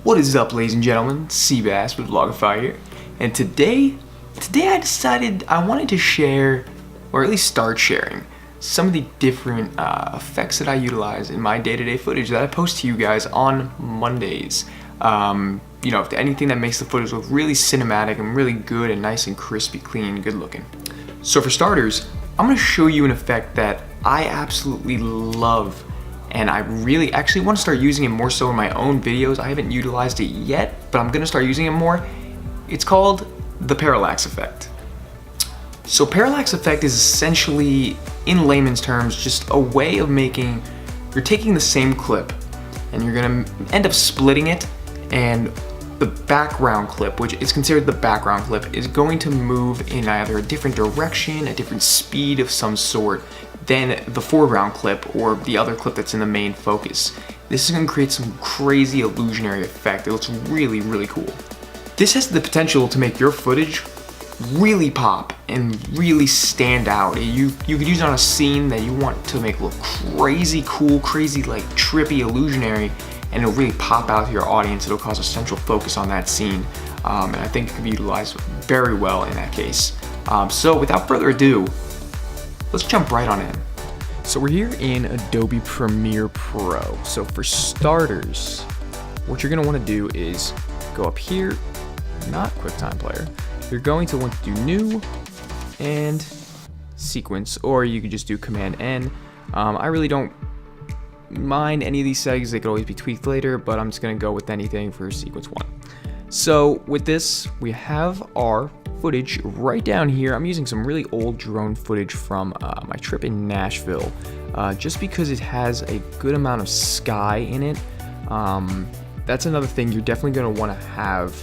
What is up, ladies and gentlemen? Seabass with Vlogify here, and today I decided I wanted to share, or at least start sharing, some of the different effects that I utilize in my day-to-day footage that I post to you guys on Mondays. You know, anything that makes the footage look really cinematic and really good and nice and crispy, clean, good looking. So for starters, I'm going to show you an effect that I absolutely love, and I really actually want to start using it more so in my own videos. I haven't utilized it yet, but I'm going to start using it more. It's called the Parallax Effect. So Parallax Effect is essentially, in layman's terms, just a way of making, you're taking the same clip and you're going to end up splitting it, and the background clip, which is considered the background clip, is going to move in either a different direction, a different speed of some sort, than the foreground clip or the other clip that's in the main focus. This is going to create some crazy illusionary effect. It looks really, really cool. This has the potential to make your footage really pop and really stand out. You could use it on a scene that you want to make look crazy cool, crazy like trippy, illusionary, and it'll really pop out to your audience. It'll cause a central focus on that scene, and I think it can be utilized very well in that case. So without further ado, let's jump right on in. So we're here in Adobe Premiere Pro. So for starters, what you're gonna wanna do is go up here, not QuickTime Player. You're going to want to do New and Sequence, or you could just do Command N. I really don't mind any of these settings. They could always be tweaked later, but I'm just gonna go with anything for Sequence 1. So with this, we have our footage right down here. I'm using some really old drone footage from my trip in Nashville, just because it has a good amount of sky in it. That's another thing. You're definitely going to want to have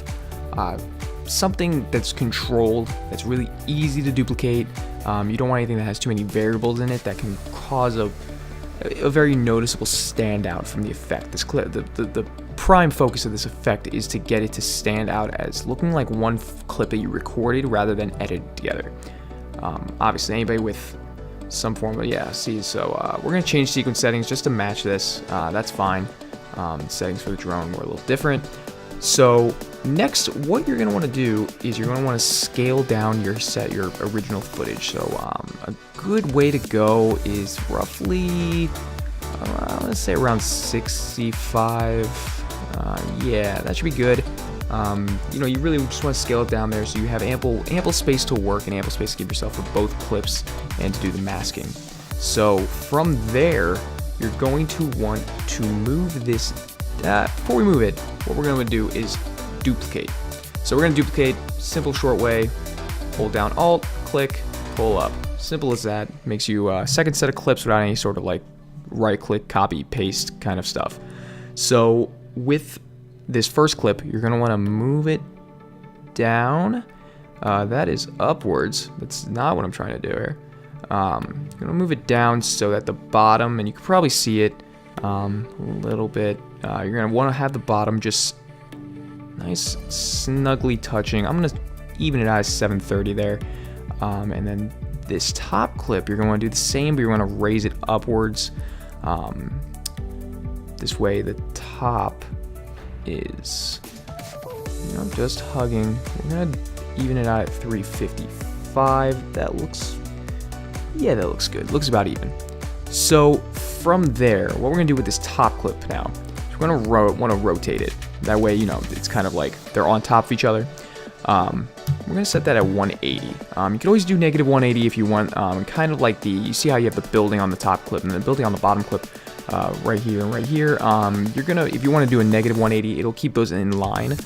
something that's controlled, that's really easy to duplicate. You don't want anything that has too many variables in it that can cause a very noticeable standout from the effect. This clip, the prime focus of this effect is to get it to stand out as looking like one clip that you recorded rather than edited together. Obviously, anybody with some form of, so we're going to change sequence settings just to match this. That's fine. Settings for the drone were a little different. So next, what you're going to want to do is you're going to want to scale down your original footage. So a good way to go is roughly, let's say around 65. Yeah, that should be good. You know, you really just want to scale it down there so you have ample space to work and ample space to give yourself for both clips and to do the masking. So from there, you're going to want to move this. Before we move it, what we're going to do is duplicate. So we're going to duplicate, simple short way, hold down Alt, click, pull up. Simple as that. Makes you a second set of clips without any sort of like right click, copy, paste kind of stuff. So with this first clip, you're going to want to move it down. That is upwards. That's not what I'm trying to do here. You're going to move it down so that the bottom, and you can probably see it a little bit. You're going to want to have the bottom just nice, snugly touching. I'm going to even it out at 730 there. And then this top clip, you're going to want to do the same, but you're going to raise it upwards. This way the top is, you know, just hugging. We're going to even it out at 355. That looks good. Looks about even. So from there, what we're going to do with this top clip now, is we're going to want to rotate it. That way, you know, it's kind of like they're on top of each other. We're going to set that at 180. You can always do negative 180 if you want, kind of like you see how you have the building on the top clip and the building on the bottom clip right here and right here. You're going to, if you want to do a negative 180, it'll keep those in line.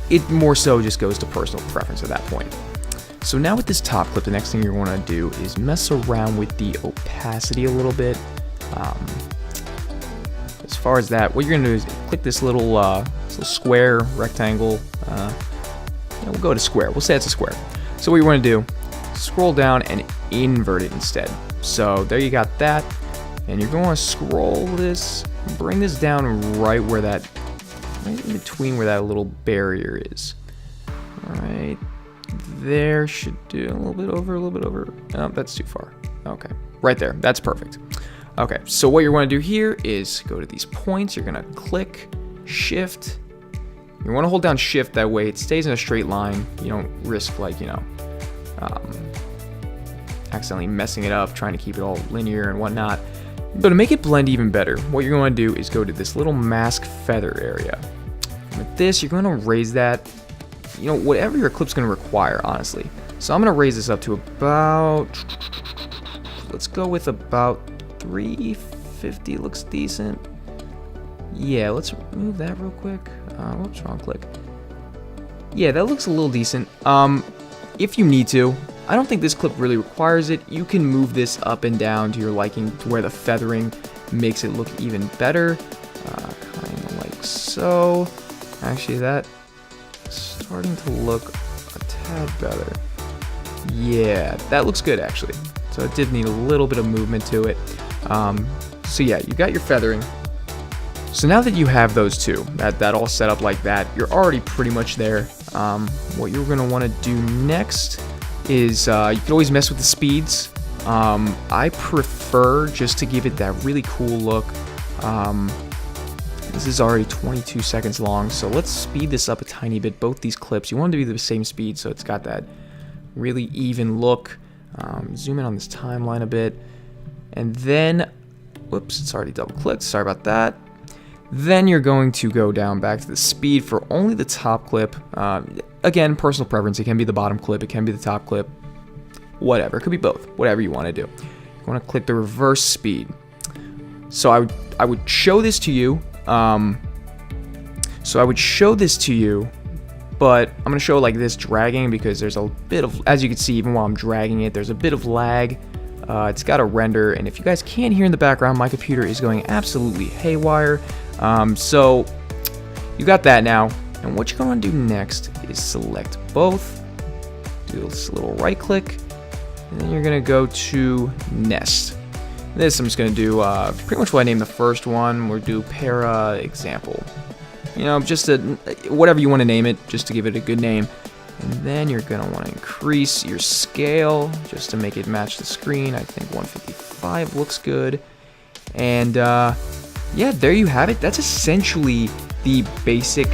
It more so just goes to personal preference at that point. So now with this top clip, the next thing you're going to do is mess around with the opacity a little bit. As far as that, what you're going to do is click this little square, rectangle. We'll go to square. We'll say it's a square. So what you want to do, scroll down and invert it instead. So there you got that. And you're going to scroll this, bring this down right where that, right in between where that little barrier is. Right there, should do a little bit over. Oh, that's too far. Okay, right there. That's perfect. Okay, so what you're going to do here is go to these points. You're going to click Shift. You want to hold down Shift, that way it stays in a straight line. You don't risk, like, accidentally messing it up, trying to keep it all linear and whatnot. But to make it blend even better, what you're going to do is go to this little mask feather area. With this, you're going to raise that, whatever your clip's going to require, honestly. So I'm going to raise this up to about, let's go with about 350, looks decent. Yeah, let's move that real quick. Whoops, wrong click. Yeah, that looks a little decent. If you need to, I don't think this clip really requires it. You can move this up and down to your liking, to where the feathering makes it look even better. Kind of like so. Actually, that's starting to look a tad better. Yeah, that looks good actually. So it did need a little bit of movement to it. So yeah, you got your feathering. So now that you have those two, that all set up like that, you're already pretty much there. What you're gonna want to do next is you can always mess with the speeds. I prefer just to give it that really cool look. This is already 22 seconds long, so let's speed this up a tiny bit. Both these clips, you want them to be the same speed, so it's got that really even look. Zoom in on this timeline a bit, and then, whoops, it's already double clicked, sorry about that. Then you're going to go down back to the speed for only the top clip. Again, personal preference, it can be the bottom clip, it can be the top clip, whatever, it could be both, whatever you want to do. You want to click the reverse speed. So I would show this to you. But I'm going to show like this dragging, because there's a bit of, as you can see, even while I'm dragging it, there's a bit of lag. It's got to render, and if you guys can't hear in the background, my computer is going absolutely haywire. So you got that now, and what you're going to do next is select both, do this little right click, and then you're going to go to Nest. This I'm just going to do pretty much what I named the first one. We'll do Para Example. Just whatever you want to name it, just to give it a good name. And then you're going to want to increase your scale just to make it match the screen. I think 155 looks good. And yeah, there you have it. That's essentially the basic.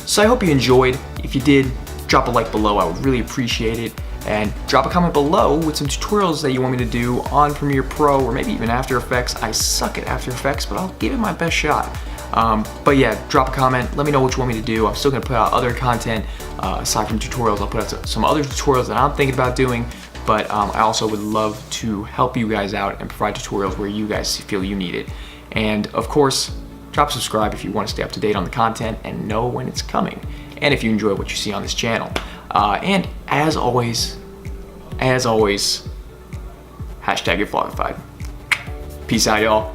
So I hope you enjoyed. If you did, drop a like below. I would really appreciate it. And drop a comment below with some tutorials that you want me to do on Premiere Pro, or maybe even After Effects. I suck at After Effects, but I'll give it my best shot. But yeah, drop a comment, let me know what you want me to do. I'm still gonna put out other content, aside from tutorials. I'll put out some other tutorials that I'm thinking about doing, but I also would love to help you guys out and provide tutorials where you guys feel you need it. And of course, drop subscribe if you want to stay up to date on the content and know when it's coming. And if you enjoy what you see on this channel. And as always, #GetVlogified. Peace out, y'all.